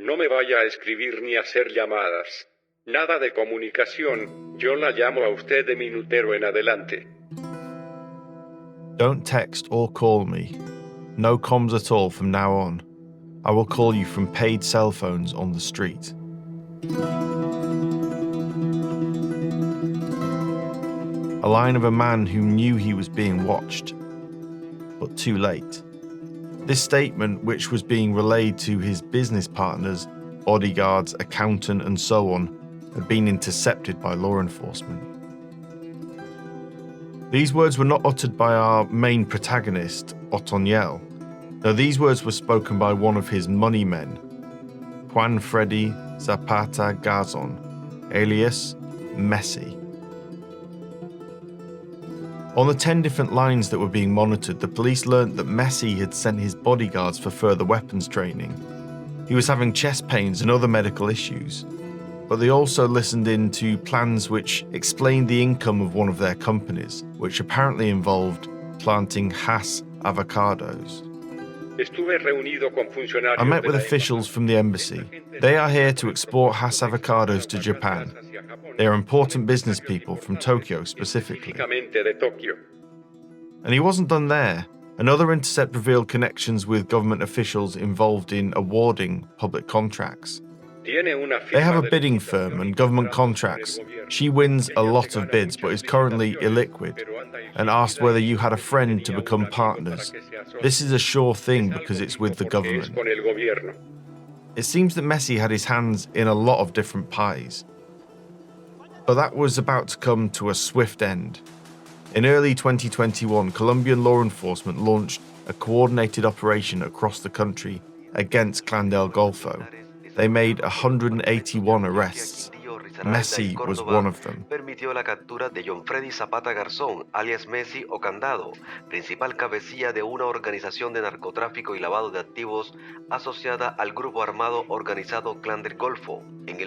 No me vaya a escribir ni a hacer llamadas. Nada de comunicación, yo la llamo a usted de minutero en adelante. Don't text or call me. No comms at all from now on. I will call you from paid cell phones on the street. A line of a man who knew he was being watched, but too late. This statement, which was being relayed to his business partners, bodyguards, accountant, and so on, had been intercepted by law enforcement. These words were not uttered by our main protagonist, Otoniel. No, these words were spoken by one of his money men, Juan Freddy Zapata Garzon, alias Messi. On the 10 different lines that were being monitored, the police learnt that Messi had sent his bodyguards for further weapons training. He was having chest pains and other medical issues. But they also listened in to plans which explained the income of one of their companies, which apparently involved planting Hass avocados. I met with officials from the embassy. They are here to export Hass avocados to Japan. They are important business people from Tokyo specifically. And he wasn't done there. Another intercept revealed connections with government officials involved in awarding public contracts. They have a bidding firm and government contracts. She wins a lot of bids but is currently illiquid and asked whether you had a friend to become partners. This is a sure thing because it's with the government. It seems that Messi had his hands in a lot of different pies. But that was about to come to a swift end. In early 2021, Colombian law enforcement launched a coordinated operation across the country against Clan del Golfo. They made 181 arrests. Messi was one of them. Permitió la captura de John Freddy Zapata Garzón, alias Messi o Candado, principal cabecilla de una organización de narcotráfico y lavado de activos asociada al grupo armado organizado Clan del Golfo.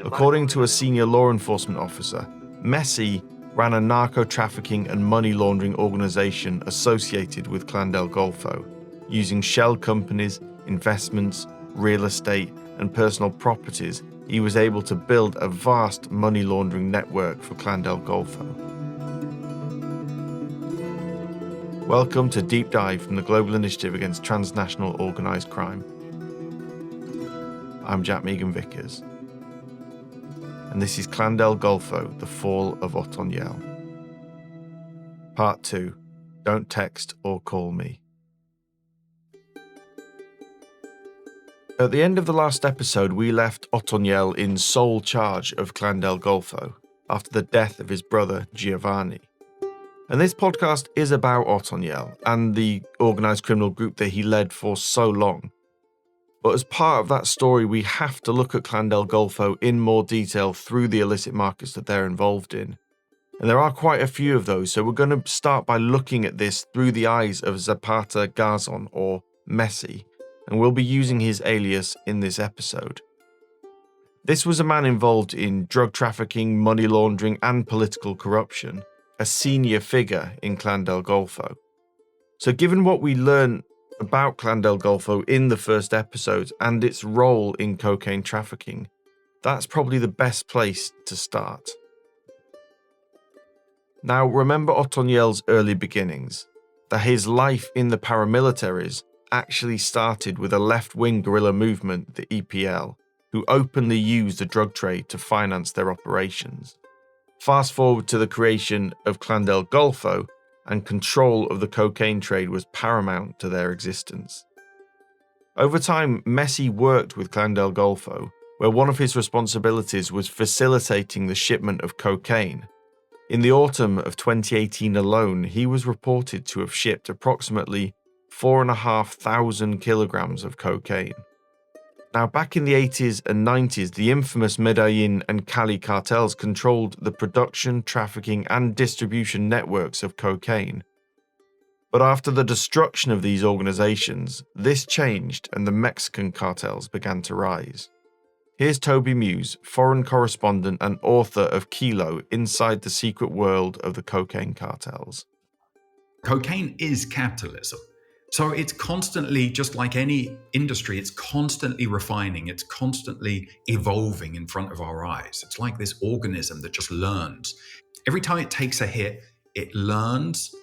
According to a senior law enforcement officer, Messi ran a narco-trafficking and money laundering organization associated with Clan del Golfo, using shell companies, investments, real estate, and personal properties. He was able to build a vast money laundering network for Clan del Golfo. Welcome to Deep Dive from the Global Initiative Against Transnational Organised Crime. I'm Jack Megan-Vickers, and this is Clan del Golfo, The Fall of Otoniel. Part 2, Don't Text or Call Me. At the end of the last episode, we left Otoniel in sole charge of Clan del Golfo after the death of his brother Giovanni. And this podcast is about Otoniel and the organised criminal group that he led for so long. But as part of that story, we have to look at Clan del Golfo in more detail through the illicit markets that they're involved in. And there are quite a few of those, so we're going to start by looking at this through the eyes of Zapata Garzon, or Messi, and we'll be using his alias in this episode. This was a man involved in drug trafficking, money laundering, and political corruption, a senior figure in Clan del Golfo. So given what we learned about Clan del Golfo in the first episode and its role in cocaine trafficking, that's probably the best place to start. Now, remember Otoniel's early beginnings, that his life in the paramilitaries actually started with a left-wing guerrilla movement, the EPL, who openly used the drug trade to finance their operations. Fast forward to the creation of Clan del Golfo, and control of the cocaine trade was paramount to their existence. Over time, Messi worked with Clan del Golfo, where one of his responsibilities was facilitating the shipment of cocaine. In the autumn of 2018 alone, he was reported to have shipped approximately 4,500 kilograms of cocaine. Now, back in the 80s and 90s, the infamous Medellin and Cali cartels controlled the production, trafficking, and distribution networks of cocaine. But after the destruction of these organizations, this changed and the Mexican cartels began to rise. Here's Toby Muse, foreign correspondent and author of Kilo, Inside the Secret World of the Cocaine Cartels. Cocaine is capitalism. So it's constantly, just like any industry, it's constantly refining, it's constantly evolving in front of our eyes. It's like this organism that just learns. Every time it takes a hit, it learns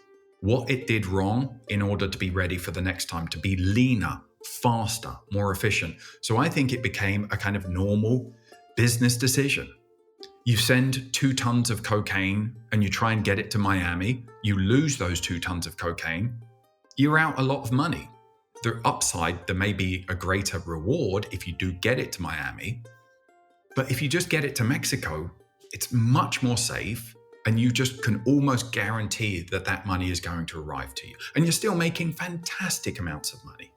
what it did wrong in order to be ready for the next time, to be leaner, faster, more efficient. So I think it became a kind of normal business decision. You send 2 tons of cocaine and you try and get it to Miami, you lose those 2 tons of cocaine, you're out a lot of money. The upside, there may be a greater reward if you do get it to Miami. But if you just get it to Mexico, it's much more safe, and you just can almost guarantee that that money is going to arrive to you. And you're still making fantastic amounts of money.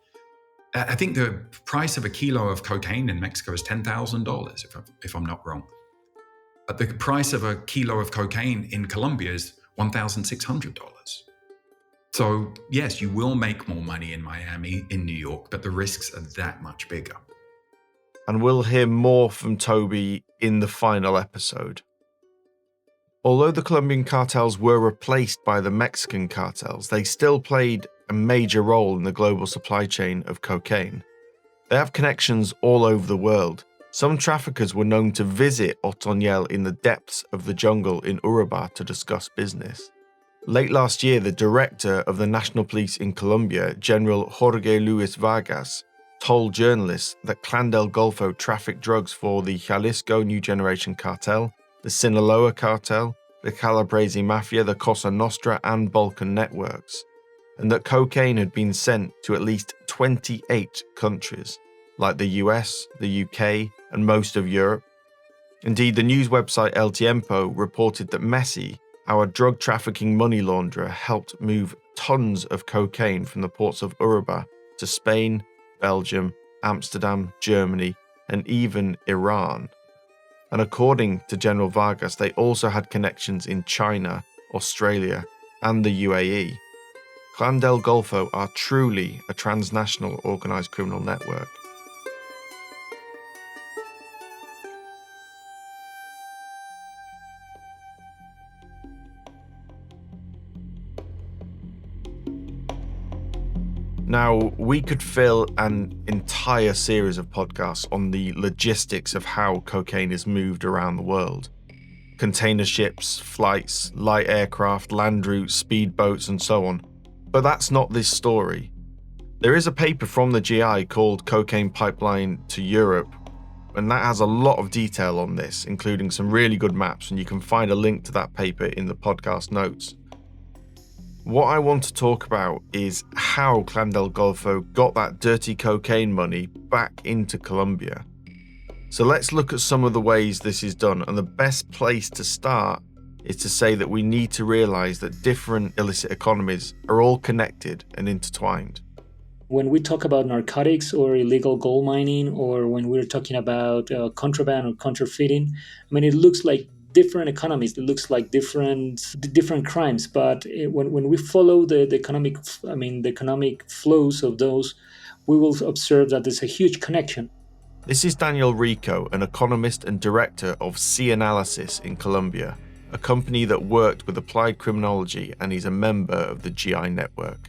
I think the price of a kilo of cocaine in Mexico is $10,000, if I'm not wrong. But the price of a kilo of cocaine in Colombia is $1,600. So yes, you will make more money in Miami, in New York, but the risks are that much bigger. And we'll hear more from Toby in the final episode. Although the Colombian cartels were replaced by the Mexican cartels, they still played a major role in the global supply chain of cocaine. They have connections all over the world. Some traffickers were known to visit Otoniel in the depths of the jungle in Urba to discuss business. Late last year, the director of the National Police in Colombia, General Jorge Luis Vargas, told journalists that Clan del Golfo trafficked drugs for the Jalisco New Generation Cartel, the Sinaloa Cartel, the Calabrese Mafia, the Cosa Nostra and Balkan networks, and that cocaine had been sent to at least 28 countries, like the US, the UK, and most of Europe. Indeed, the news website El Tiempo reported that Messi, our drug trafficking money launderer, helped move tons of cocaine from the ports of Urba to Spain, Belgium, Amsterdam, Germany, and even Iran. And according to General Vargas, they also had connections in China, Australia, and the UAE. Clan del Golfo are truly a transnational organised criminal network. Now, we could fill an entire series of podcasts on the logistics of how cocaine is moved around the world. Container ships, flights, light aircraft, land routes, speedboats, and so on. But that's not this story. There is a paper from the GI called Cocaine Pipeline to Europe, and that has a lot of detail on this, including some really good maps, and you can find a link to that paper in the podcast notes. What I want to talk about is how Clan del Golfo got that dirty cocaine money back into Colombia. So let's look at some of the ways this is done, and the best place to start is to say that we need to realise that different illicit economies are all connected and intertwined. When we talk about narcotics or illegal gold mining, or when we're talking about contraband or counterfeiting, I mean, it looks like different economies. It looks like different crimes. But when we follow the economic flows of those, we will observe that there's a huge connection. This is Daniel Rico, an economist and director of C-Analysis in Colombia, a company that worked with applied criminology, and he's a member of the GI network.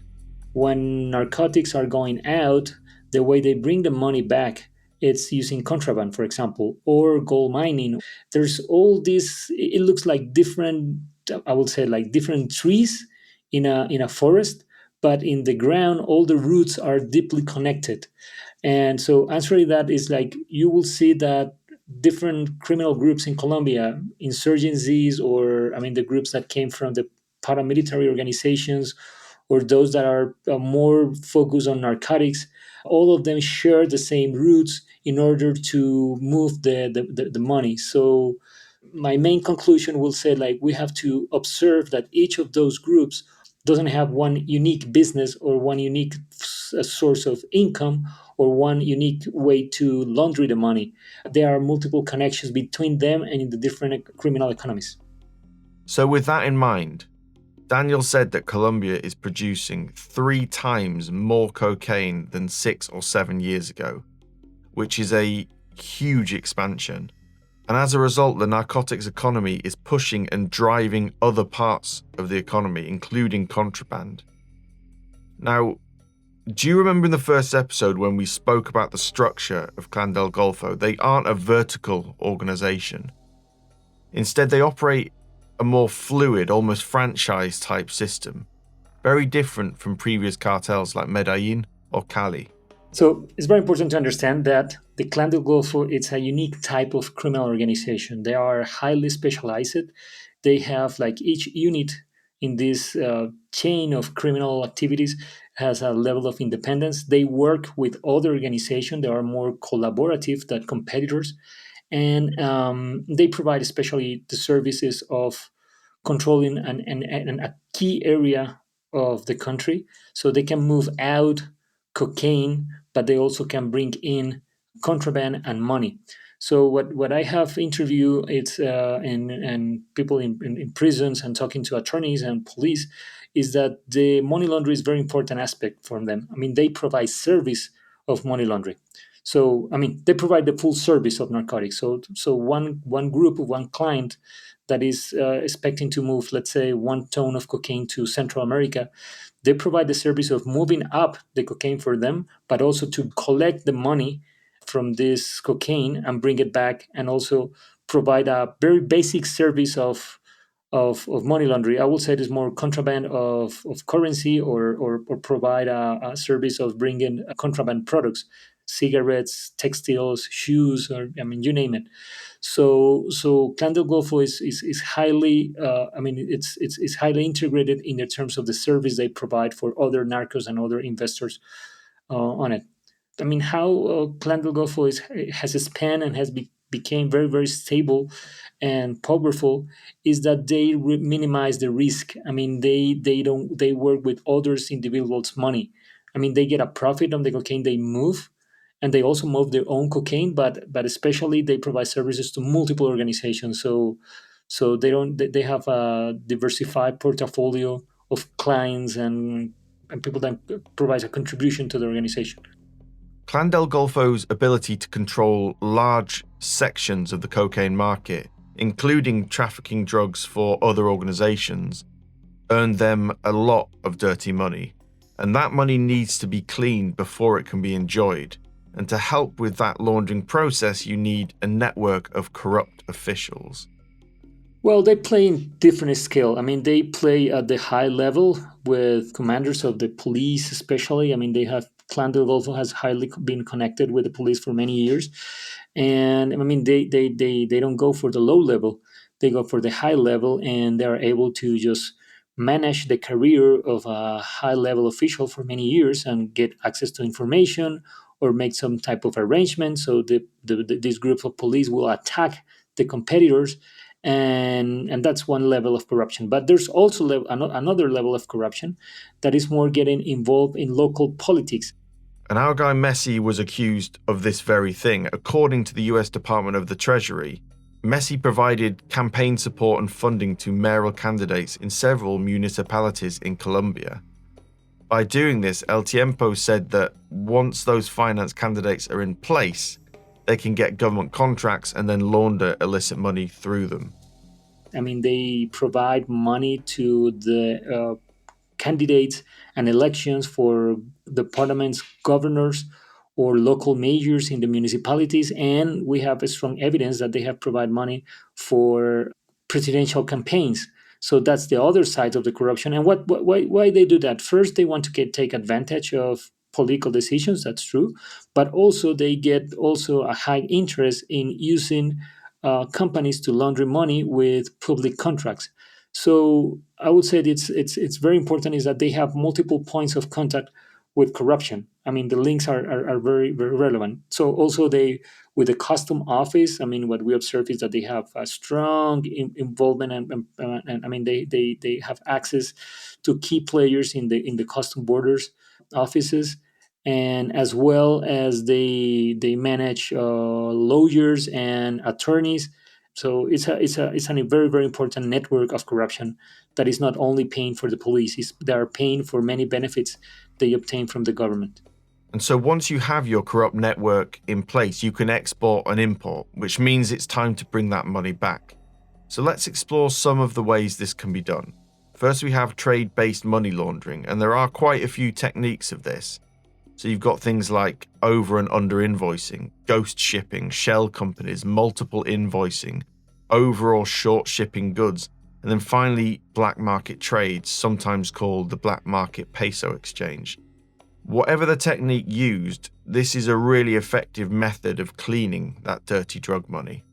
When narcotics are going out, the way they bring the money back, it's using contraband, for example, or gold mining. There's all this, it looks like different, I would say like different trees in a forest, but in the ground, all the roots are deeply connected. And so answering that is like, you will see that different criminal groups in Colombia, insurgencies, or the groups that came from the paramilitary organizations, or those that are more focused on narcotics, all of them share the same roots in order to move the money. So my main conclusion will say, like, we have to observe that each of those groups doesn't have one unique business or one unique source of income or one unique way to launder the money. There are multiple connections between them and in the different criminal economies. So with that in mind, Daniel said that Colombia is producing 3 times more cocaine than 6 or 7 years ago, which is a huge expansion. And as a result, the narcotics economy is pushing and driving other parts of the economy, including contraband. Now, Do you remember in the first episode when we spoke about the structure of Clan del Golfo? They aren't a vertical organization. Instead, they operate a more fluid, almost franchise type system, very different from previous cartels like Medellin or Cali. So it's very important to understand that the Clan del Golfo it's a unique type of criminal organization. They are highly specialized. They have like each unit in this chain of criminal activities has a level of independence. They work with other organizations. They are more collaborative than competitors, and they provide especially the services of controlling a key area of the country, so they can move out cocaine, but they also can bring in contraband and money. So what I have interviewed it's and people in prisons and talking to attorneys and police is that the money laundering is a very important aspect for them. I mean, they provide service of money laundering. So I mean, they provide the full service of narcotics. So one group, one client that is expecting to move, let's say, 1 ton of cocaine to Central America, they provide the service of moving up the cocaine for them, but also to collect the money from this cocaine and bring it back, and also provide a very basic service of money laundering. I would say it is more contraband of currency, or provide a service of bringing contraband products, cigarettes, textiles, shoes, or I mean, you name it. So Clan del Golfo is highly it's highly integrated in the terms of the service they provide for other narcos and other investors on it. I mean, how Clan del Golfo has expanded and has became very very stable and powerful is that they minimize the risk. I mean, they work with others individuals' money. I mean, they get a profit on the cocaine they move, and they also move their own cocaine, but especially they provide services to multiple organizations. So they have a diversified portfolio of clients and people that provide a contribution to the organization. Clan del Golfo's ability to control large sections of the cocaine market, including trafficking drugs for other organizations, earned them a lot of dirty money, and that money needs to be cleaned before it can be enjoyed. And to help with that laundering process, you need a network of corrupt officials. Well, they play in different scale. I mean, they play at the high level with commanders of the police, especially. I mean, they have Clan del Golfo has highly been connected with the police for many years, and I mean, they don't go for the low level; they go for the high level, and they are able to just manage the career of a high level official for many years and get access to information or make some type of arrangement. So this group of police will attack the competitors, and that's one level of corruption. But there's also another level of corruption that is more getting involved in local politics. And our guy Messi was accused of this very thing. According to the US Department of the Treasury, Messi provided campaign support and funding to mayoral candidates in several municipalities in Colombia. By doing this, El Tiempo said that once those finance candidates are in place, they can get government contracts and then launder illicit money through them. I mean, they provide money to the candidates and elections for the parliament's governors or local mayors in the municipalities, and we have a strong evidence that they have provided money for presidential campaigns. So that's the other side of the corruption. And why they do that? First, they want to take advantage of political decisions. That's true, but also they get also a high interest in using companies to launder money with public contracts. So I would say it's very important is that they have multiple points of contact with corruption. I mean, the links are very, very relevant. So also they, with the custom office, I mean, what we observe is that they have a strong involvement and I mean, they have access to key players in the custom borders offices, and as well as they manage lawyers and attorneys. So it's a very very important network of corruption that is not only paying for the police; they are paying for many benefits they obtain from the government. And so once you have your corrupt network in place, you can export and import, which means it's time to bring that money back. So let's explore some of the ways this can be done. First, we have trade-based money laundering, and there are quite a few techniques of this. So you've got things like over and under invoicing, ghost shipping, shell companies, multiple invoicing, over or short shipping goods, and then finally black market trades, sometimes called the black market peso exchange. Whatever the technique used, this is a really effective method of cleaning that dirty drug money.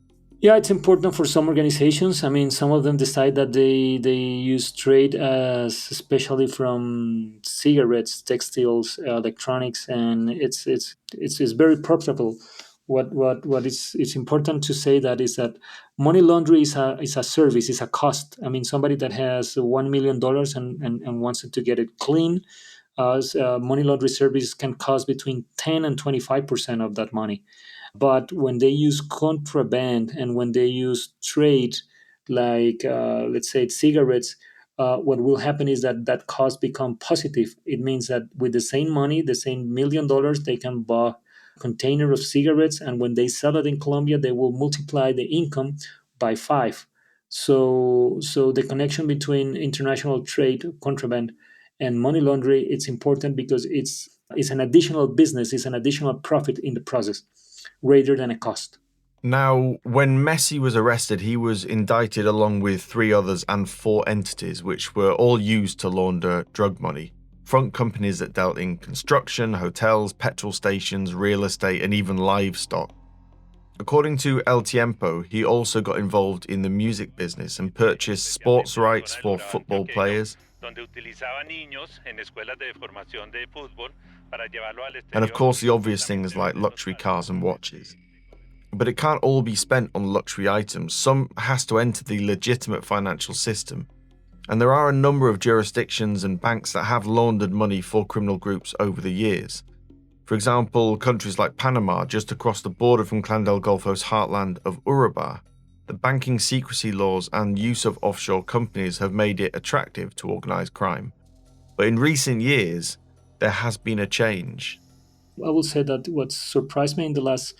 Yeah, it's important for some organizations. I mean, some of them decide that they use trade as especially from cigarettes, textiles, electronics, and it's very profitable. What is it's important to say that is that money laundering is a service, is a cost. I mean, somebody that has $1 million and wants it to get it clean, money laundering service can cost between 10 and 25% of that money. But when they use contraband and when they use trade, like let's say cigarettes, what will happen is that that cost become positive. It means that with the same money, the same $1 million, they can buy a container of cigarettes, and when they sell it in Colombia, they will multiply the income by 5. So the connection between international trade, contraband, and money laundering, it's important because it's an additional business, it's an additional profit in the process rather than a cost. Now, when Messi was arrested, he was indicted along with 3 others and 4 entities, which were all used to launder drug money. Front companies that dealt in construction, hotels, petrol stations, real estate, and even livestock. According to El Tiempo, he also got involved in the music business and purchased sports rights for football players. And of course, the obvious things like luxury cars and watches. But it can't all be spent on luxury items. Some has to enter the legitimate financial system. And there are a number of jurisdictions and banks that have laundered money for criminal groups over the years. For example, countries like Panama, just across the border from Clan del Golfo's heartland of Urubá, the banking secrecy laws and use of offshore companies have made it attractive to organised crime. But in recent years, there has been a change. I will say that what surprised me in the last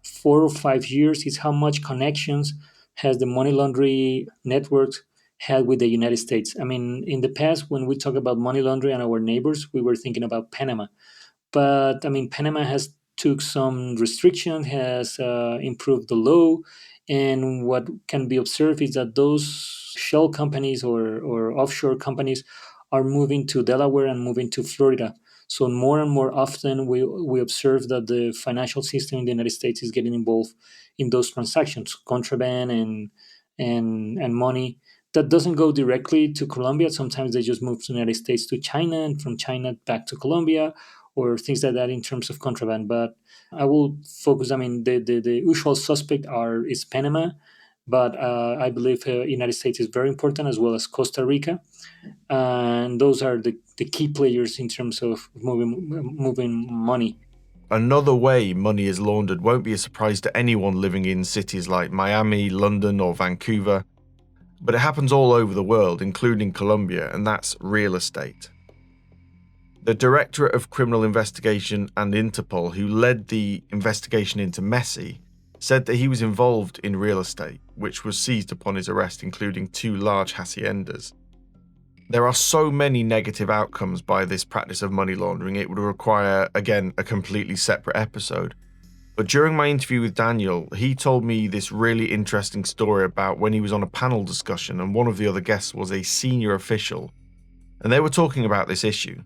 4 or 5 years is how much connections has the money laundering networks had with the United States. I mean, in the past, when we talk about money laundering and our neighbors, we were thinking about Panama. But I mean, Panama has took some restriction, has improved the law, and what can be observed is that those shell companies or offshore companies are moving to Delaware and moving to Florida. So more and more often, we observe that the financial system in the United States is getting involved in those transactions, contraband and money that doesn't go directly to Colombia. Sometimes they just move from the United States to China and from China back to Colombia, or things like that in terms of contraband. But I will focus. I mean, the usual suspect is Panama, but I believe United States is very important, as well as Costa Rica, and those are the key players in terms of moving money. Another way money is laundered won't be a surprise to anyone living in cities like Miami, London, or Vancouver, but it happens all over the world, including Colombia, and that's real estate. The Directorate of Criminal Investigation and Interpol, who led the investigation into Messi, said that he was involved in real estate, which was seized upon his arrest, including 2 large haciendas. There are so many negative outcomes by this practice of money laundering, it would require, again, a completely separate episode. But during my interview with Daniel, he told me this really interesting story about when he was on a panel discussion and one of the other guests was a senior official, and they were talking about this issue.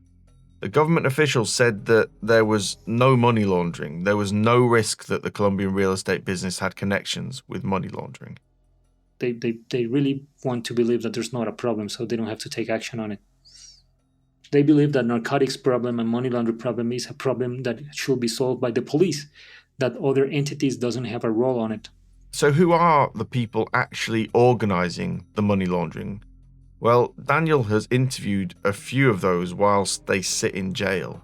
The government officials said that there was no money laundering, there was no risk that the Colombian real estate business had connections with money laundering. They really want to believe that there's not a problem, so they don't have to take action on it. They believe that narcotics problem and money laundering problem is a problem that should be solved by the police, that other entities doesn't have a role on it. So who are the people actually organising the money laundering? Well, Daniel has interviewed a few of those whilst they sit in jail.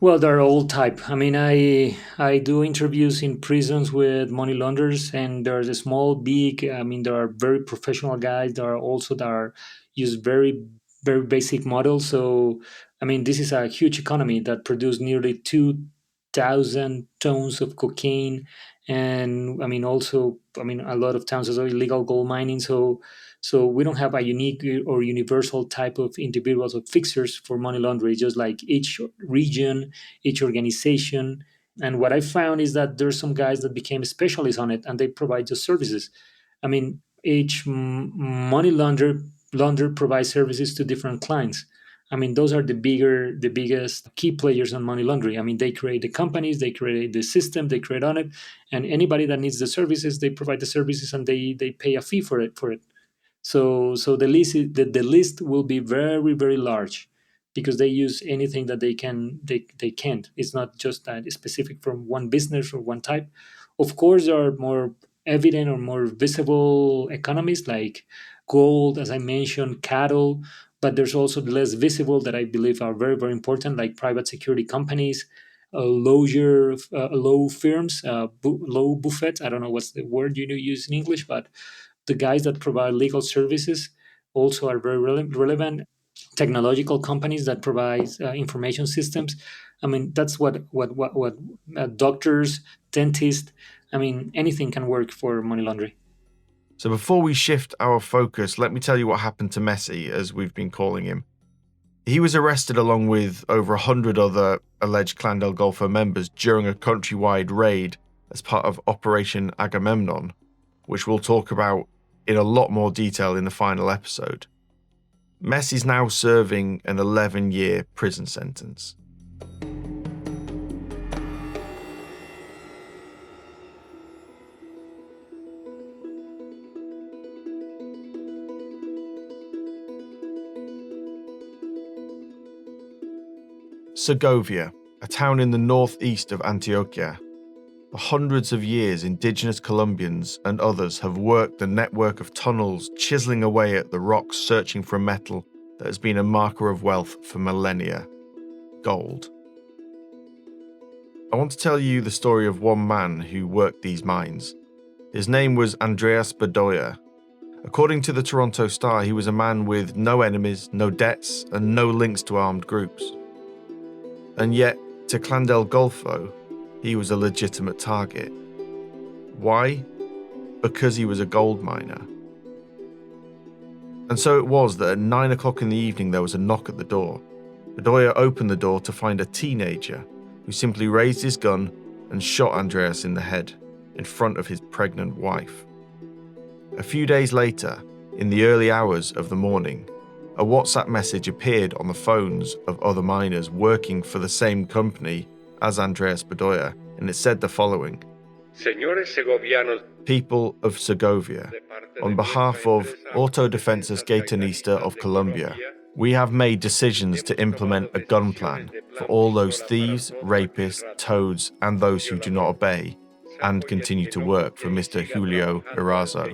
Well, they're all type. I mean, I do interviews in prisons with money launderers, and there's a small, big. I mean, there are very professional guys. There are also that are use very basic models. So, I mean, this is a huge economy that produced nearly 2,000 tons of cocaine And also, a lot of towns are illegal gold mining. So we don't have a unique or universal type of individuals or fixers for money laundering. It's just like each region, each organization. And what I found is that there's some guys that became specialists on it, and they provide the services. Each money launderer provides services to different clients. Those are the biggest key players on money laundering. They create the companies, they create the system, they create on it, and anybody that needs the services, they provide the services, and they pay a fee for it. So the list will be very, very large, because they use anything that they can't. It's not just that specific from one business or one type. Of course, there are more evident or more visible economies like gold, as I mentioned, cattle, but there's also the less visible that I believe are very, very important, like private security companies, law firms, law buffets. I don't know what's the word you use in English, but the guys that provide legal services also are very relevant. Technological companies that provide information systems. That's what doctors, dentists. Anything can work for money laundering. So before we shift our focus, let me tell you what happened to Messi, as we've been calling him. He was arrested along with over 100 other alleged Clan del Golfo members during a countrywide raid as part of Operation Agamemnon, which we'll talk about in a lot more detail in the final episode. Messi's now serving an 11-year prison sentence. Segovia, a town in the northeast of Antioquia. For hundreds of years, indigenous Colombians and others have worked a network of tunnels, chiseling away at the rocks, searching for a metal that has been a marker of wealth for millennia: gold. I want to tell you the story of one man who worked these mines. His name was Andreas Bedoya. According to the Toronto Star, he was a man with no enemies, no debts, and no links to armed groups. And yet, to Clan del Golfo, he was a legitimate target. Why? Because he was a gold miner. And so it was that at 9 o'clock in the evening there was a knock at the door. Bedoya opened the door to find a teenager who simply raised his gun and shot Andreas in the head in front of his pregnant wife. A few days later, in the early hours of the morning, a WhatsApp message appeared on the phones of other miners working for the same company as Andreas Bedoya, and it said the following: Señores segovianos, people of Segovia, on behalf of Autodefensas Gatonista of Colombia, we have made decisions to implement a gun plan for all those thieves, rapists, toads, and those who do not obey and continue to work for Mr. Julio Erazo.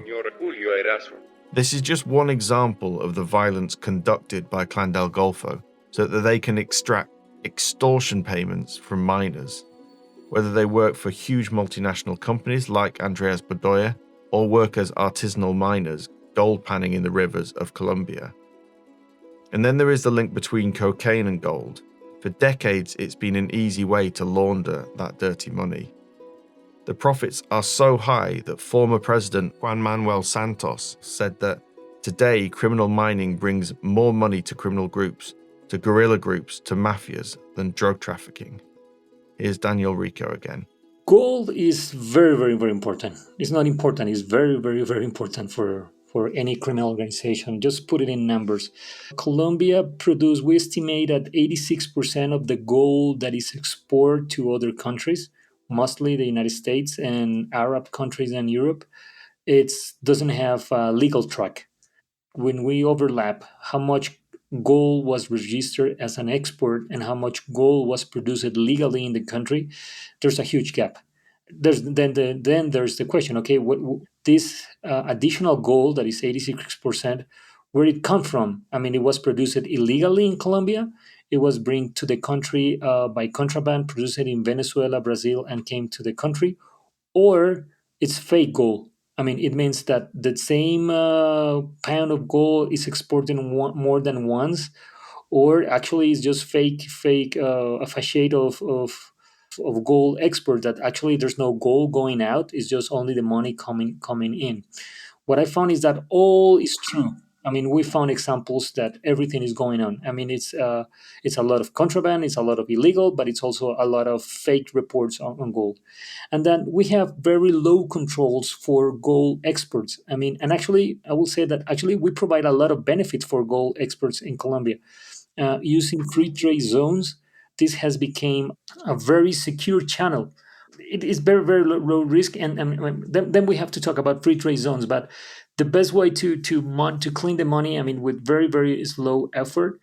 This is just one example of the violence conducted by Clan del Golfo so that they can extract extortion payments from miners, whether they work for huge multinational companies like Andreas Bedoya or work as artisanal miners gold panning in the rivers of Colombia. And then there is the link between cocaine and gold. For decades, it's been an easy way to launder that dirty money. The profits are so high that former President Juan Manuel Santos said that today criminal mining brings more money to criminal groups, to guerrilla groups, to mafias than drug trafficking. Here's Daniel Rico again. Gold is very, very, very important. It's not important. It's very, very, very important for any criminal organization. Just put it in numbers. Colombia produces, we estimate that 86% of the gold that is exported to other countries, mostly the United States and Arab countries and Europe, it doesn't have a legal track. When we overlap how much gold was registered as an export and how much gold was produced legally in the country, there's a huge gap. Then there's the question, okay, this additional gold that is 86%, where it come from? It was produced illegally in Colombia. It was brought to the country by contraband, produced in Venezuela, Brazil, and came to the country, or it's fake gold. It means that the same pound of gold is exported more than once, or actually it's just fake a facade of of gold export that actually there's no gold going out. It's just only the money coming in. What I found is that all is true. I mean, we found examples that everything is going on. I mean, it's a lot of contraband, it's a lot of illegal, but it's also a lot of fake reports on gold. And then we have very low controls for gold exports. I mean, and actually, I will say that actually we provide a lot of benefits for gold exports in Colombia. Using free trade zones, this has become a very secure channel. It is very, very low risk, and then we have to talk about free trade zones. But the best way to clean the money, I mean, with very, very slow effort,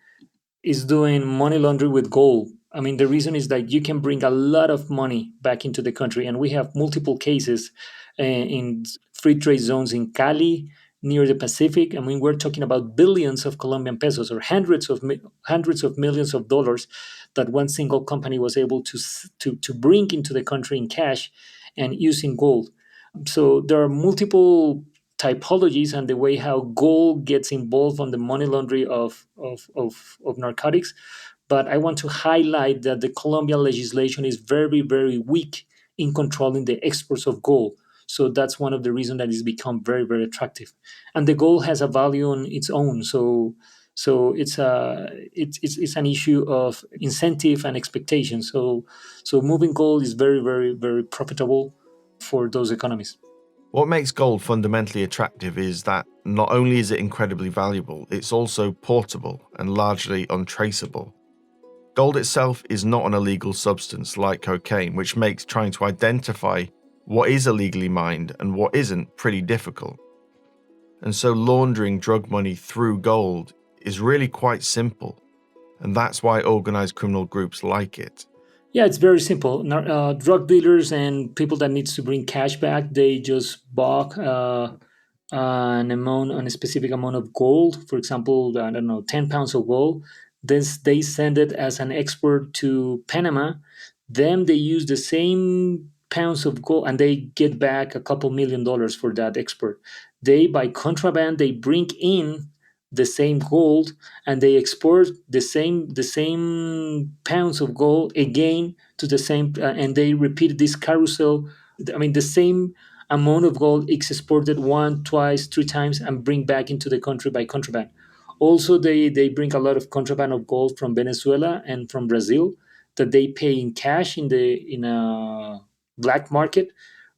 is doing money laundering with gold. I mean, the reason is that you can bring a lot of money back into the country, and we have multiple cases in free trade zones in Cali, near the Pacific. I mean, we're talking about billions of Colombian pesos or hundreds of millions of dollars that one single company was able to bring into the country in cash and using gold. So there are multiple typologies and the way how gold gets involved on the money laundering of narcotics. But I want to highlight that the Colombian legislation is very, very weak in controlling the exports of gold. So that's one of the reasons that it's become very, very attractive. And the gold has a value on its own. So it's an issue of incentive and expectation. So moving gold is very, very, very profitable for those economies. What makes gold fundamentally attractive is that not only is it incredibly valuable, it's also portable and largely untraceable. Gold itself is not an illegal substance like cocaine, which makes trying to identify what is illegally mined and what isn't pretty difficult. And so laundering drug money through gold is really quite simple, and that's why organised criminal groups like it. Yeah, it's very simple. Drug dealers and people that needs to bring cash back, they just bought a specific amount of gold. For example, I don't know, 10 pounds of gold. Then they send it as an export to Panama. Then they use the same pounds of gold and they get back a couple $1 million for that export. They, by contraband, they bring in the same gold and they export the same pounds of gold again to the same and they repeat this carousel. I mean, the same amount of gold is exported one, twice, three times and bring back into the country by contraband. Also, they bring a lot of contraband of gold from Venezuela and from Brazil that they pay in cash in a black market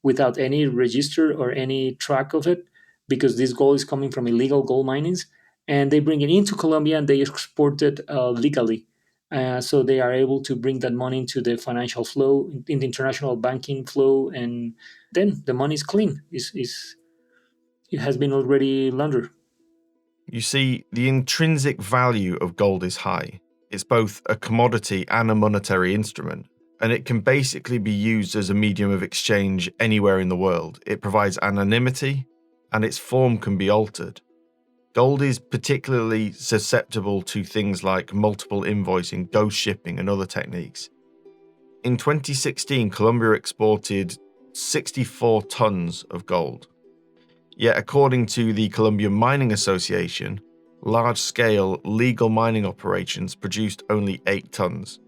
without any register or any track of it, because this gold is coming from illegal gold minings, and they bring it into Colombia and they export it legally. So they are able to bring that money into the financial flow, in the international banking flow, and then the money is clean. It has been already laundered. You see, the intrinsic value of gold is high. It's both a commodity and a monetary instrument, and it can basically be used as a medium of exchange anywhere in the world. It provides anonymity, and its form can be altered. Gold is particularly susceptible to things like multiple invoicing, ghost shipping, and other techniques. In 2016, Colombia exported 64 tons of gold. Yet, according to the Colombian Mining Association, large-scale legal mining operations produced only 8 tons.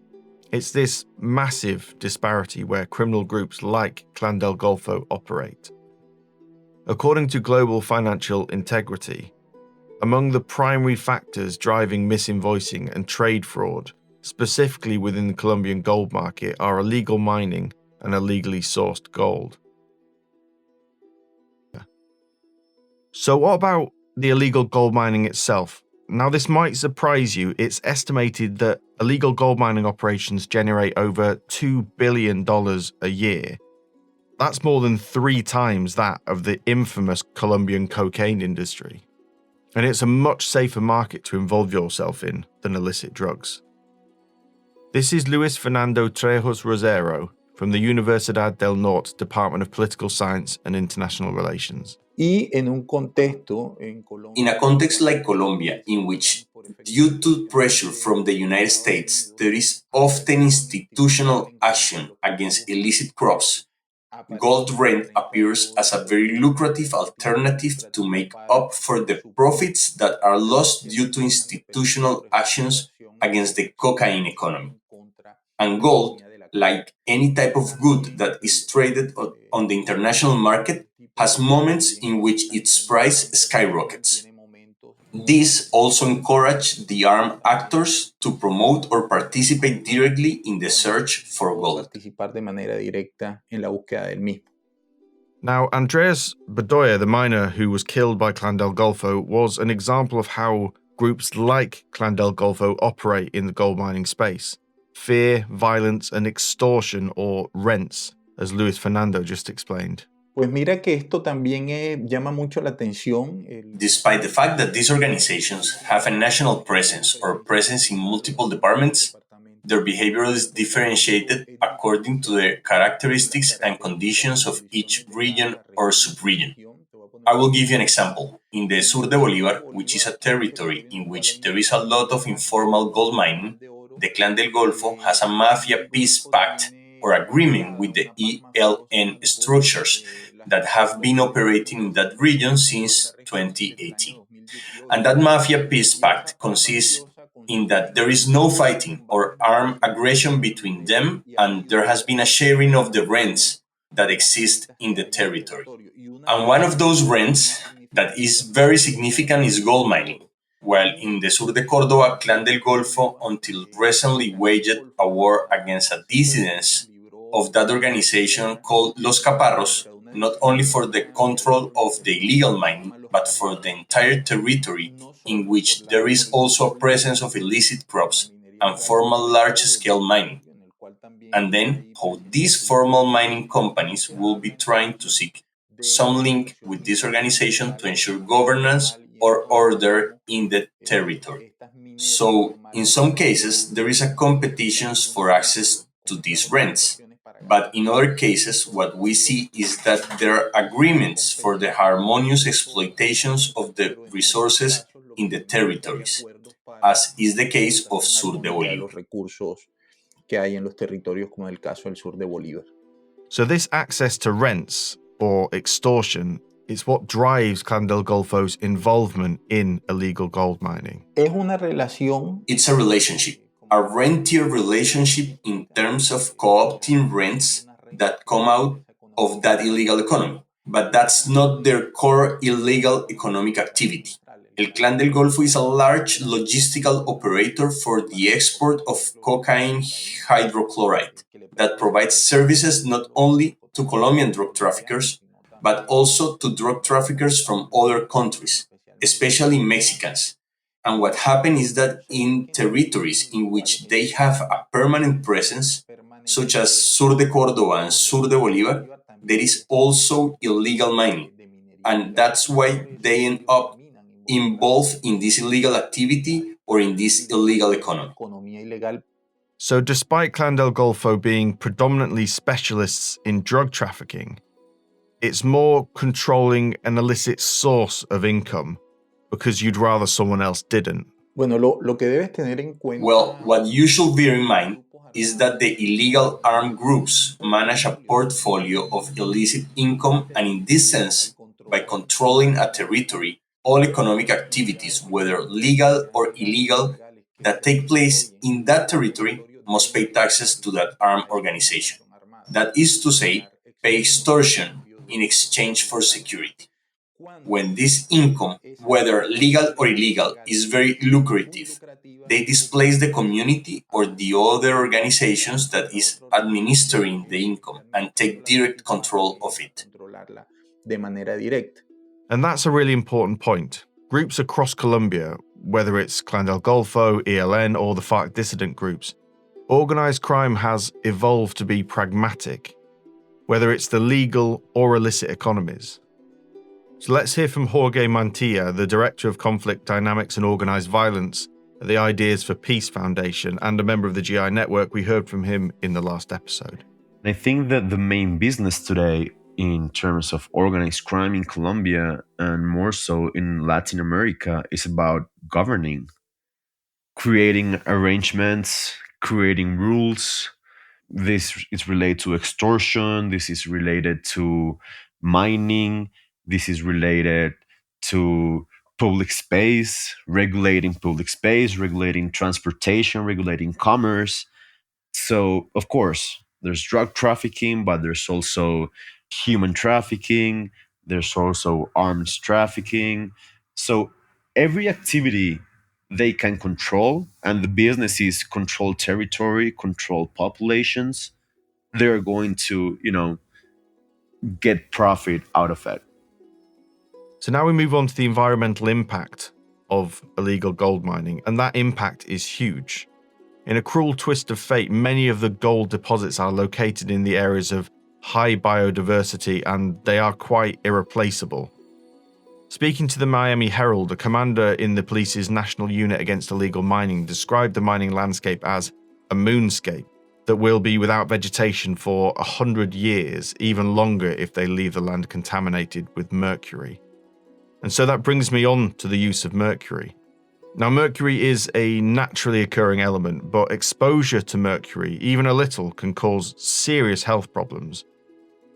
It's this massive disparity where criminal groups like Clan del Golfo operate. According to Global Financial Integrity, among the primary factors driving misinvoicing and trade fraud, specifically within the Colombian gold market, are illegal mining and illegally sourced gold. So what about the illegal gold mining itself? Now, this might surprise you. It's estimated that illegal gold mining operations generate over $2 billion a year. That's more than 3 times that of the infamous Colombian cocaine industry. And it's a much safer market to involve yourself in than illicit drugs. This is Luis Fernando Trejos Rosero from the Universidad del Norte Department of Political Science and International Relations. In a context like Colombia, in which, due to pressure from the United States, there is often institutional action against illicit crops, gold rent appears as a very lucrative alternative to make up for the profits that are lost due to institutional actions against the cocaine economy. And gold like any type of good that is traded on the international market, has moments in which its price skyrockets. This also encourages the armed actors to promote or participate directly in the search for gold. Now, Andreas Bedoya, the miner who was killed by Clan del Golfo, was an example of how groups like Clan del Golfo operate in the gold mining space. Fear, violence, and extortion, or rents, as Luis Fernando just explained. Despite the fact that these organizations have a national presence or presence in multiple departments, their behavior is differentiated according to the characteristics and conditions of each region or subregion. I will give you an example. In the Sur de Bolívar, which is a territory in which there is a lot of informal gold mining, the Clan del Golfo has a mafia peace pact or agreement with the ELN structures that have been operating in that region since 2018. And that mafia peace pact consists in that there is no fighting or armed aggression between them, and there has been a sharing of the rents that exist in the territory. And one of those rents that is very significant is gold mining. While in the Sur de Córdoba, Clan del Golfo until recently waged a war against a dissidence of that organization called Los Caparros, not only for the control of the illegal mining, but for the entire territory in which there is also a presence of illicit crops and formal large-scale mining. And then how these formal mining companies will be trying to seek some link with this organization to ensure governance or order in the territory. So, in some cases, there is a competition for access to these rents. But in other cases, what we see is that there are agreements for the harmonious exploitations of the resources in the territories, as is the case of Sur de Bolívar. So this access to rents, or extortion, is what drives Clan del Golfo's involvement in illegal gold mining. It's a relationship. A rentier relationship in terms of co-opting rents that come out of that illegal economy. But that's not their core illegal economic activity. El Clan del Golfo is a large logistical operator for the export of cocaine hydrochloride that provides services not only to Colombian drug traffickers, but also to drug traffickers from other countries, especially Mexicans. And what happened is that in territories in which they have a permanent presence, such as Sur de Córdoba and Sur de Bolívar, there is also illegal mining. And that's why they end up involved in this illegal activity or in this illegal economy. So despite Clan del Golfo being predominantly specialists in drug trafficking, it's more controlling an illicit source of income because you'd rather someone else didn't. Well, what you should bear in mind is that the illegal armed groups manage a portfolio of illicit income, and in this sense, by controlling a territory, all economic activities, whether legal or illegal, that take place in that territory must pay taxes to that armed organization. That is to say, pay extortion in exchange for security. When this income, whether legal or illegal, is very lucrative, they displace the community or the other organizations that is administering the income and take direct control of it. And that's a really important point. Groups across Colombia, whether it's Clan del Golfo, ELN, or the FARC dissident groups, organized crime has evolved to be pragmatic, whether it's the legal or illicit economies. So let's hear from Jorge Mantilla, the Director of Conflict Dynamics and Organized Violence at the Ideas for Peace Foundation and a member of the GI network. We heard from him in the last episode. I think that the main business today in terms of organized crime in Colombia and more so in Latin America is about governing, creating arrangements, creating rules. This is related to extortion, this is related to mining, this is related to public space, regulating transportation, regulating commerce. So, of course, there's drug trafficking, but there's also human trafficking, there's also arms trafficking. So, every activity they can control, and the businesses control territory, control populations, they're going to, get profit out of it. So now we move on to the environmental impact of illegal gold mining, and that impact is huge. In a cruel twist of fate, many of the gold deposits are located in the areas of high biodiversity, and they are quite irreplaceable. Speaking to the Miami Herald, a commander in the police's National Unit Against Illegal Mining described the mining landscape as a moonscape that will be without vegetation for 100 years, even longer if they leave the land contaminated with mercury. And so that brings me on to the use of mercury. Now, mercury is a naturally occurring element, but exposure to mercury, even a little, can cause serious health problems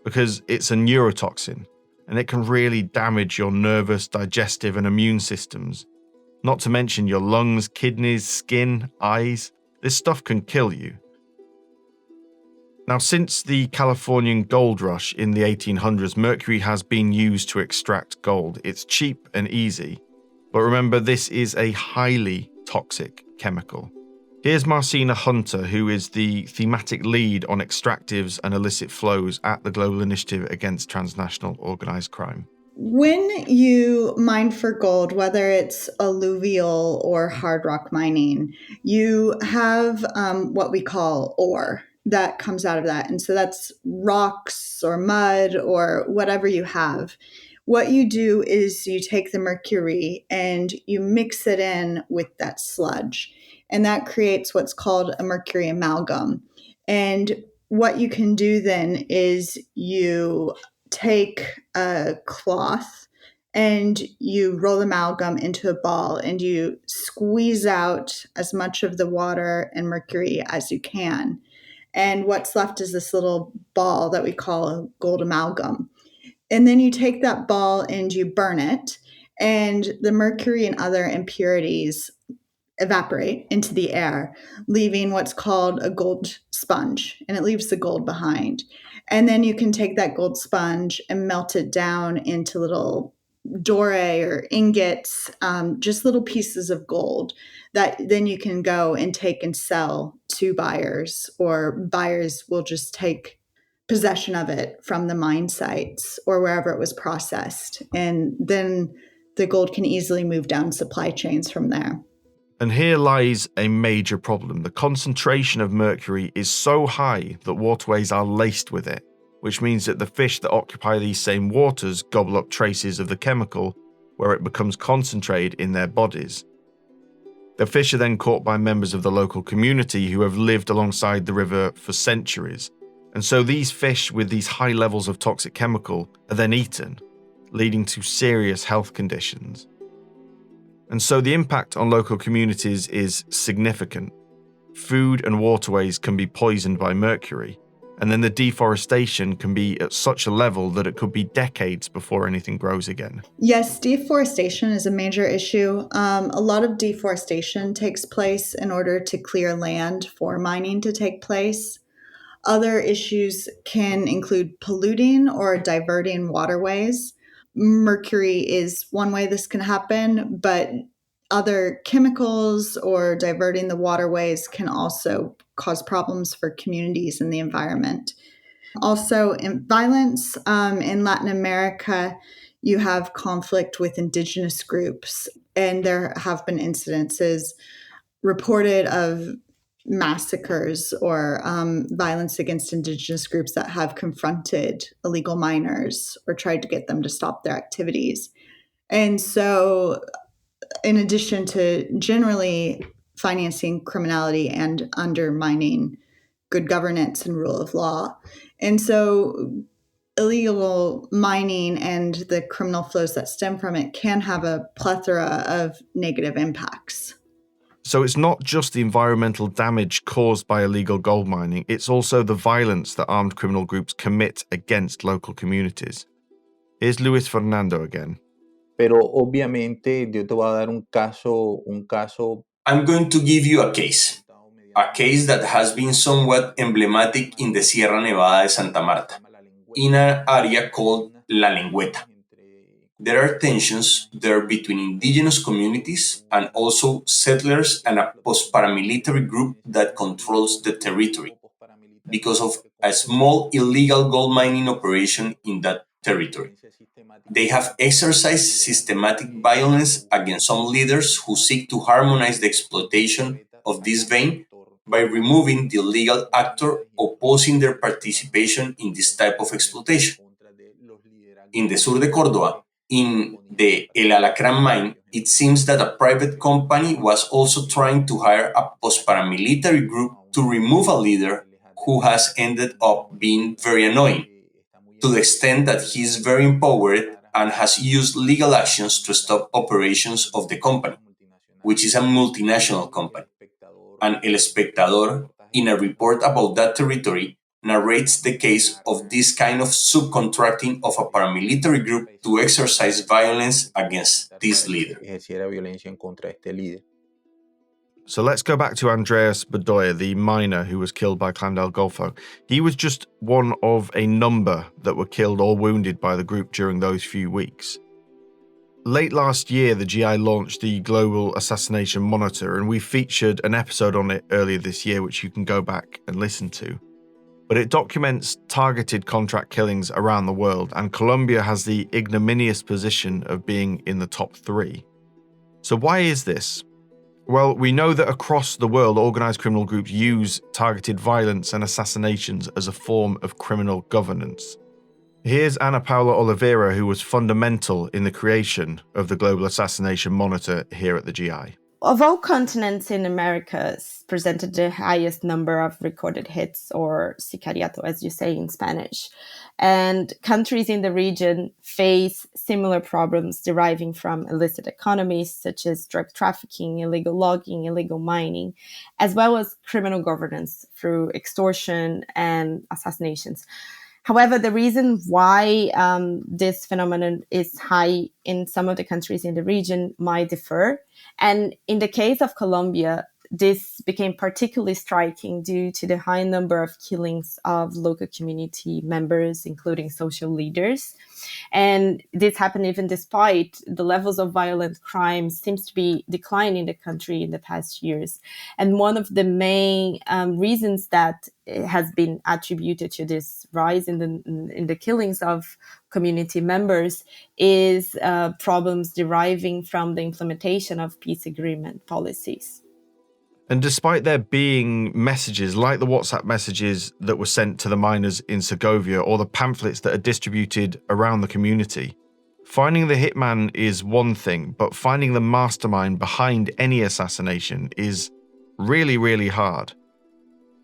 because it's a neurotoxin and it can really damage your nervous, digestive, and immune systems. Not to mention your lungs, kidneys, skin, eyes. This stuff can kill you. Now, since the Californian gold rush in the 1800s, mercury has been used to extract gold. It's cheap and easy. But remember, this is a highly toxic chemical. Here's Marcina Hunter, who is the thematic lead on extractives and illicit flows at the Global Initiative Against Transnational Organized Crime. When you mine for gold, whether it's alluvial or hard rock mining, you have what we call ore that comes out of that. And so that's rocks or mud or whatever you have. What you do is you take the mercury and you mix it in with that sludge. And that creates what's called a mercury amalgam. And what you can do then is you take a cloth and you roll amalgam into a ball and you squeeze out as much of the water and mercury as you can. And what's left is this little ball that we call a gold amalgam. And then you take that ball and you burn it, and the mercury and other impurities evaporate into the air, leaving what's called a gold sponge, and it leaves the gold behind. And then you can take that gold sponge and melt it down into little doré or ingots, just little pieces of gold that then you can go and take and sell to buyers, or buyers will just take possession of it from the mine sites or wherever it was processed. And then the gold can easily move down supply chains from there. And here lies a major problem. The concentration of mercury is so high that waterways are laced with it, which means that the fish that occupy these same waters gobble up traces of the chemical where it becomes concentrated in their bodies. The fish are then caught by members of the local community who have lived alongside the river for centuries. And so these fish with these high levels of toxic chemical are then eaten, leading to serious health conditions. And so the impact on local communities is significant. Food and waterways can be poisoned by mercury, and then the deforestation can be at such a level that it could be decades before anything grows again. Yes, deforestation is a major issue. A lot of deforestation takes place in order to clear land for mining to take place. Other issues can include polluting or diverting waterways. Mercury is one way this can happen, but other chemicals or diverting the waterways can also cause problems for communities and the environment. Also, in violence in Latin America, you have conflict with indigenous groups, and there have been incidences reported of massacres or violence against indigenous groups that have confronted illegal miners or tried to get them to stop their activities. And so, in addition to generally financing criminality and undermining good governance and rule of law. And so illegal mining and the criminal flows that stem from it can have a plethora of negative impacts. So it's not just the environmental damage caused by illegal gold mining, it's also the violence that armed criminal groups commit against local communities. Here's Luis Fernando again. Pero obviamente yo te voy a dar un caso. I'm going to give you a case. a case that has been somewhat emblematic in the Sierra Nevada de Santa Marta, in an area called La Lengüeta. There are tensions there between indigenous communities and also settlers and a post-paramilitary group that controls the territory because of a small illegal gold mining operation in that territory. They have exercised systematic violence against some leaders who seek to harmonize the exploitation of this vein by removing the illegal actor opposing their participation in this type of exploitation. In the sur de Córdoba, in the El Alacrán mine, it seems that a private company was also trying to hire a post-paramilitary group to remove a leader who has ended up being very annoying, to the extent that he is very empowered and has used legal actions to stop operations of the company, which is a multinational company. And El Espectador, in a report about that territory, narrates the case of this kind of subcontracting of a paramilitary group to exercise violence against this leader. So let's go back to Andreas Bedoya, the miner who was killed by Clan del Golfo. He was just one of a number that were killed or wounded by the group during those few weeks. Late last year, the GI launched the Global Assassination Monitor, and we featured an episode on it earlier this year, which you can go back and listen to. But it documents targeted contract killings around the world, and Colombia has the ignominious position of being in the top 3. So why is this? Well, we know that across the world, organized criminal groups use targeted violence and assassinations as a form of criminal governance. Here's Ana Paula Oliveira, who was fundamental in the creation of the Global Assassination Monitor here at the GI. Of all continents in America, presented the highest number of recorded hits, or sicariato, as you say in Spanish. And countries in the region face similar problems deriving from illicit economies, such as drug trafficking, illegal logging, illegal mining, as well as criminal governance through extortion and assassinations. However, the reason why this phenomenon is high in some of the countries in the region might differ. And in the case of Colombia, this became particularly striking due to the high number of killings of local community members, including social leaders. And this happened even despite the levels of violent crime seems to be declining in the country in the past years. And one of the main reasons that has been attributed to this rise in the killings of community members is problems deriving from the implementation of peace agreement policies. And despite there being messages like the WhatsApp messages that were sent to the miners in Segovia or the pamphlets that are distributed around the community, finding the hitman is one thing, but finding the mastermind behind any assassination is really, really hard.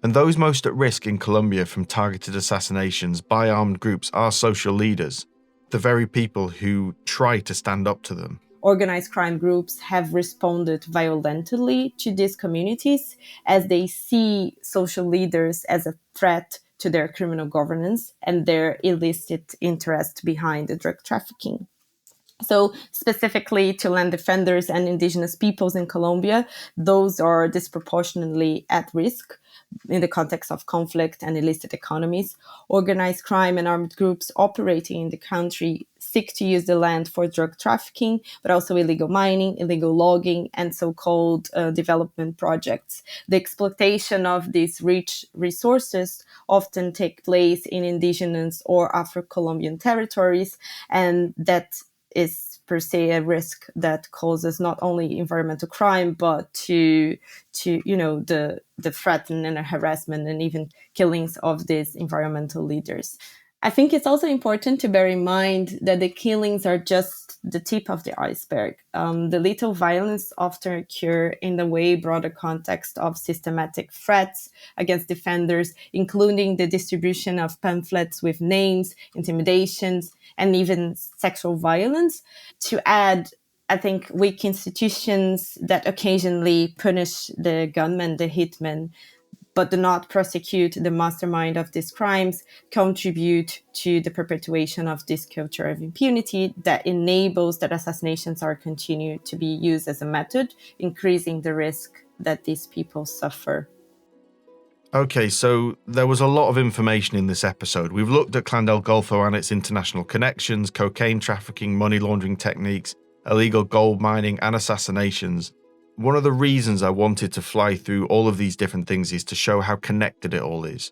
And those most at risk in Colombia from targeted assassinations by armed groups are social leaders, the very people who try to stand up to them. Organized crime groups have responded violently to these communities as they see social leaders as a threat to their criminal governance and their illicit interest behind the drug trafficking. So specifically to land defenders and indigenous peoples in Colombia, those are disproportionately at risk in the context of conflict and illicit economies. Organized crime and armed groups operating in the country seek to use the land for drug trafficking, but also illegal mining, illegal logging, and so-called development projects. The exploitation of these rich resources often take place in indigenous or Afro-Colombian territories, and that is per se a risk that causes not only environmental crime, but to the threatening and harassment and even killings of these environmental leaders. I think it's also important to bear in mind that the killings are just the tip of the iceberg. The lethal violence often occur in the way broader context of systematic threats against defenders, including the distribution of pamphlets with names, intimidations, and even sexual violence. To add, I think weak institutions that occasionally punish the gunman, the hitman, but do not prosecute the mastermind of these crimes, contribute to the perpetuation of this culture of impunity that enables that assassinations are continued to be used as a method, increasing the risk that these people suffer. Okay, so there was a lot of information in this episode. We've looked at Clan del Golfo and its international connections, cocaine trafficking, money laundering techniques, illegal gold mining, and assassinations. One of the reasons I wanted to fly through all of these different things is to show how connected it all is.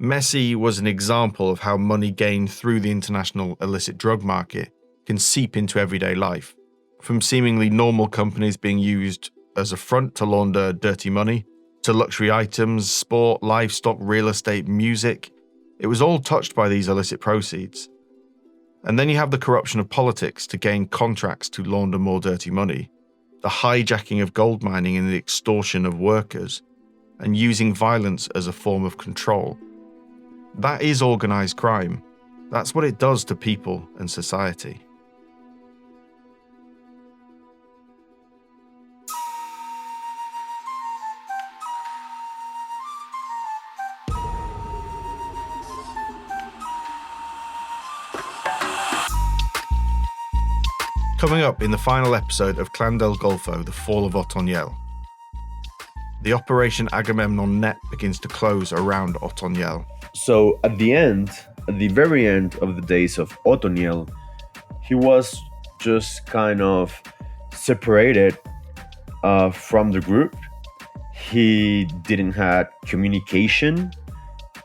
Messi was an example of how money gained through the international illicit drug market can seep into everyday life. From seemingly normal companies being used as a front to launder dirty money, to luxury items, sport, livestock, real estate, music. It was all touched by these illicit proceeds. And then you have the corruption of politics to gain contracts to launder more dirty money, the hijacking of gold mining and the extortion of workers, and using violence as a form of control. That is organized crime. That's what it does to people and society. Coming up in the final episode of Clan del Golfo, The Fall of Otoniel. The Operation Agamemnon net begins to close around Otoniel. So at the very end of the days of Otoniel, he was just kind of separated from the group. He didn't have communication.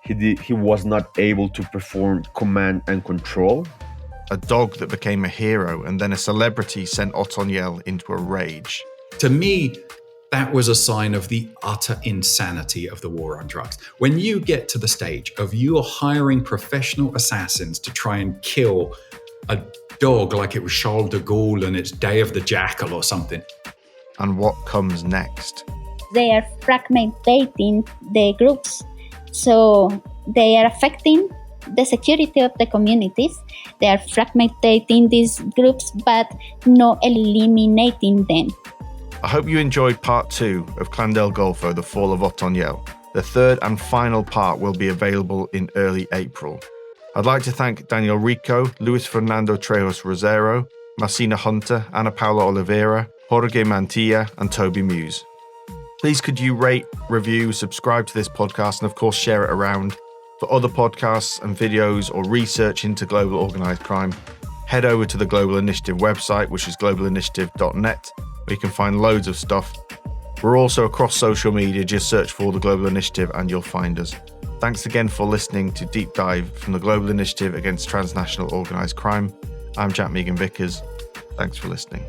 He was not able to perform command and control. A dog that became a hero and then a celebrity sent Otoniel into a rage. To me, that was a sign of the utter insanity of the war on drugs. When you get to the stage of you're hiring professional assassins to try and kill a dog like it was Charles de Gaulle and it's Day of the Jackal or something. And what comes next? They are fragmenting the groups, so they are affecting the security of the communities. They are fragmenting these groups, but not eliminating them. I hope you enjoyed part 2 of Clan del Golfo, The Fall of Otoniel. The third and final part will be available in early April. I'd like to thank Daniel Rico, Luis Fernando Trejos Rosero, Marcina Hunter, Ana Paula Oliveira, Jorge Mantilla, and Toby Muse. Please could you rate, review, subscribe to this podcast, and of course share it around. For other podcasts and videos or research into global organised crime, head over to the Global Initiative website, which is globalinitiative.net, where you can find loads of stuff. We're also across social media. Just search for the Global Initiative and you'll find us. Thanks again for listening to Deep Dive from the Global Initiative Against Transnational Organised Crime. I'm Jack Megan Vickers. Thanks for listening.